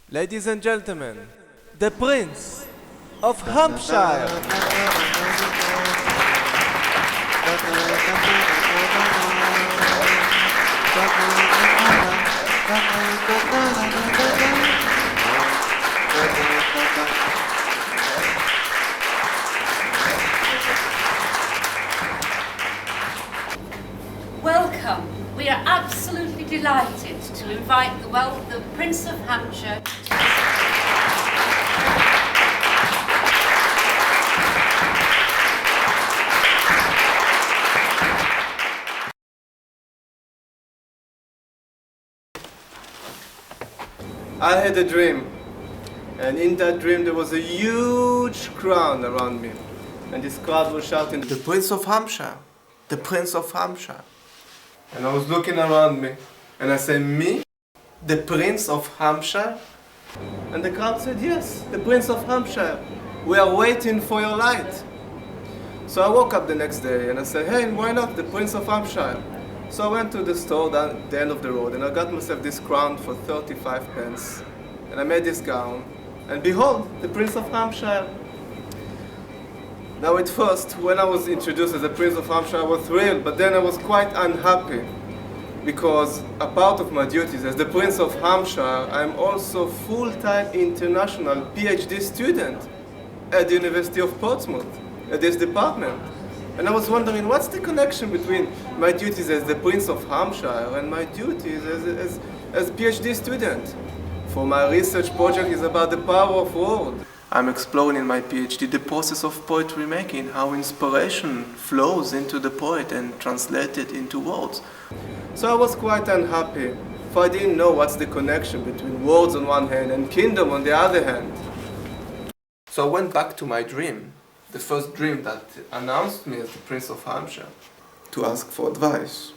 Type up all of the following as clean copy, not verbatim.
Ladies and gentlemen, the Prince of Hampshire. Welcome. We are absolutely delighted to invite the Prince of Hampshire. I had a dream, and in that dream there was a huge crowd around me, and this crowd was shouting, "The Prince of Hampshire! The Prince of Hampshire!" And I was looking around me, and I said, "Me? The Prince of Hampshire?" And the crowd said, "Yes, the Prince of Hampshire. We are waiting for your light." So I woke up the next day and I said, "Hey, why not the Prince of Hampshire?" So I went to the store down at the end of the road and I got myself this crown for 35 pence. And I made this gown. And behold, the Prince of Hampshire. Now at first, when I was introduced as the Prince of Hampshire, I was thrilled, but then I was quite unhappy. Because a part of my duties as the Prince of Hampshire, I'm also full-time international PhD student at the University of Portsmouth, at this department. And I was wondering, what's the connection between my duties as the Prince of Hampshire and my duties as PhD student? For my research project is about the power of words. I'm exploring in my PhD the process of poetry making, how inspiration flows into the poet and translated into words. So I was quite unhappy, for I didn't know what's the connection between words on one hand and kingdom on the other hand. So I went back to my dream, the first dream that announced me as the Prince of Hampshire, to ask for advice.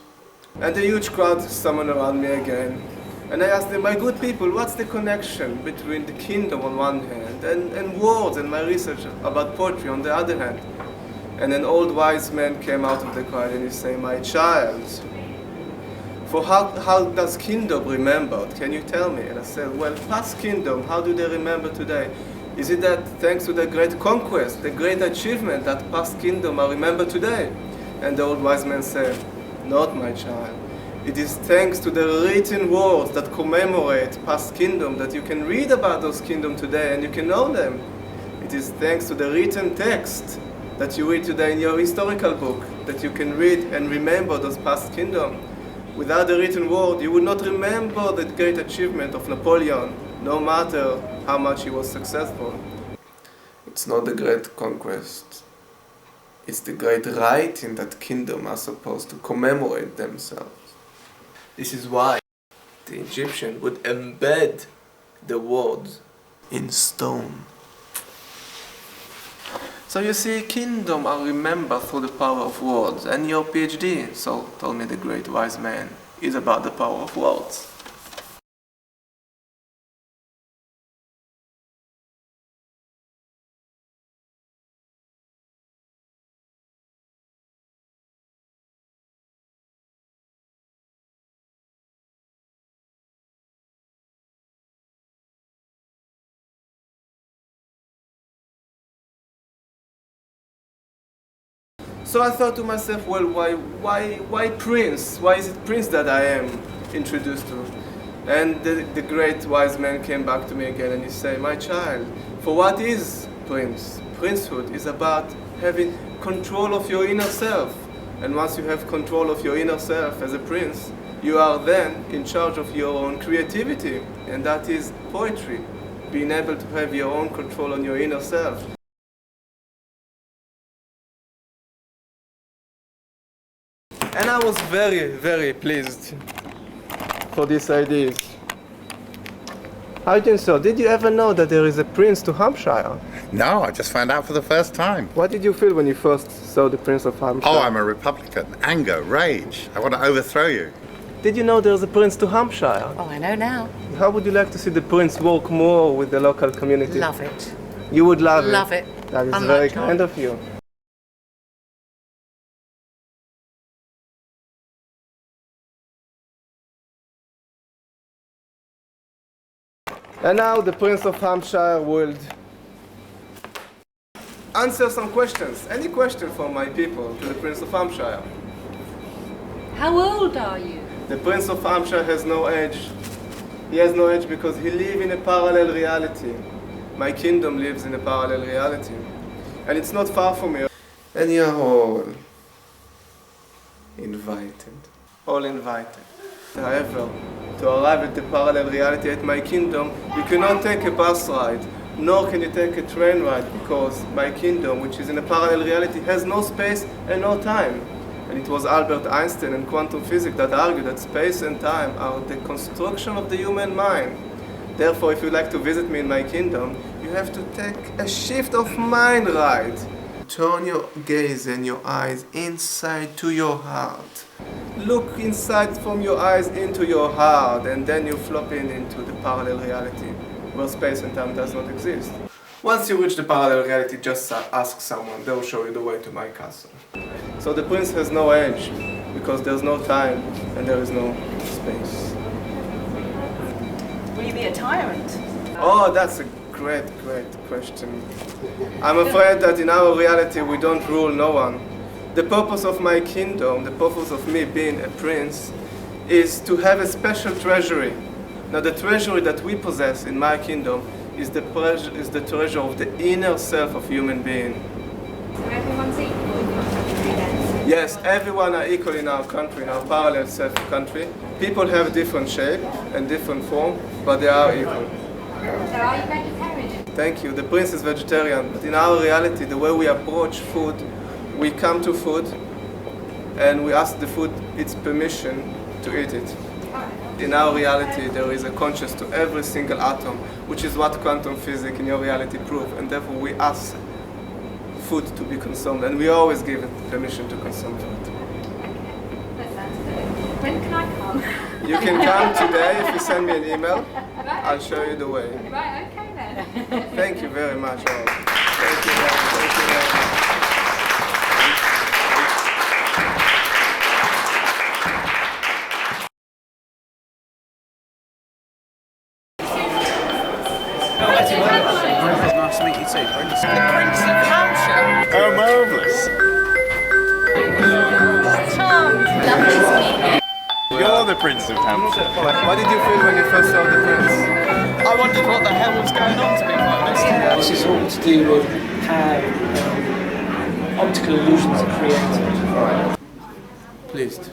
And a huge crowd summoned around me again. And I asked them, "My good people, what's the connection between the kingdom on one hand and words and my research about poetry on the other hand?" And an old wise man came out of the crowd and he said, "My child, for how does kingdom remembered? Can you tell me?" And I said, "Well, past kingdom, how do they remember today? Is it that thanks to the great conquest, the great achievement, that past kingdom are remembered today?" And the old wise man said, "Not, my child. It is thanks to the written words that commemorate past kingdom that you can read about those kingdoms today and you can know them. It is thanks to the written text that you read today in your historical book that you can read and remember those past kingdoms. Without the written word, you would not remember the great achievement of Napoleon, no matter how much he was successful." It's not the great conquest. It's the great writing that kingdom are supposed to commemorate themselves. This is why the Egyptian would embed the words in stone. So you see, kingdom are remembered through the power of words, and your PhD, so told me the great wise man, is about the power of words. So I thought to myself, well, why Prince? Why is it Prince that I am introduced to? And the great wise man came back to me again and he said, "My child, for what is Prince? Princehood is about having control of your inner self. And once you have control of your inner self as a prince, you are then in charge of your own creativity. And that is poetry, being able to have your own control on your inner self." And I was very, very pleased for these ideas. How do you so? Did you ever know that there is a Prince to Hampshire? No, I just found out for the first time. What did you feel when you first saw the Prince of Hampshire? Oh, I'm a Republican. Anger, rage. I want to overthrow you. Did you know there's a Prince to Hampshire? Oh, I know now. How would you like to see the Prince work more with the local community? Love it. You would love it? Love it. That is Unlike very Tom. kind of you. And now the Prince of Hampshire will answer some questions. Any question from my people to the Prince of Hampshire? How old are you? The Prince of Hampshire has no age. He has no age because he lives in a parallel reality. My kingdom lives in a parallel reality. And it's not far from here. And you're all invited. All invited. However, to arrive at the parallel reality at my kingdom, you cannot take a bus ride, nor can you take a train ride, because my kingdom, which is in a parallel reality, has no space and no time. And it was Albert Einstein and quantum physics that argued that space and time are the construction of the human mind. Therefore, if you'd like to visit me in my kingdom, you have to take a shift of mind ride. Turn your gaze and your eyes inside to your heart. Look inside from your eyes into your heart, and then you flop into the parallel reality, where space and time does not exist. Once you reach the parallel reality, just ask someone, they'll show you the way to my castle. So the prince has no age, because there's no time and there is no space. Will you be a tyrant? Oh, that's a great question. I'm afraid that in our reality we don't rule no one. The purpose of my kingdom, the purpose of me being a prince, is to have a special treasury. Now the treasury that we possess in my kingdom is the treasure of the inner self of human being. So everyone's equal in your country then? Yes, everyone are equal in our country, in our parallel self country. People have different shape and different form, but they are equal. So are you vegetarian? Thank you. The prince is vegetarian, but in our reality, the way we approach food, we come to food and we ask the food its permission to eat it. In our reality, there is a conscious to every single atom, which is what quantum physics in your reality prove, and therefore we ask food to be consumed, and we always give it permission to consume food. That sounds good. When can I come? You can come today if you send me an email. I'll show you the way. Right, okay then. Thank you very much all. Thank you very much. Thank you very much. Nice to meet you too. The Prince of Hampshire. Oh, marvellous. Lovely to meet you. You're the Prince of Hampshire. What did you feel when you first saw the prince? I wondered what the hell was going on, to be quite honest. This is all to do with how optical illusions are created. Pleased.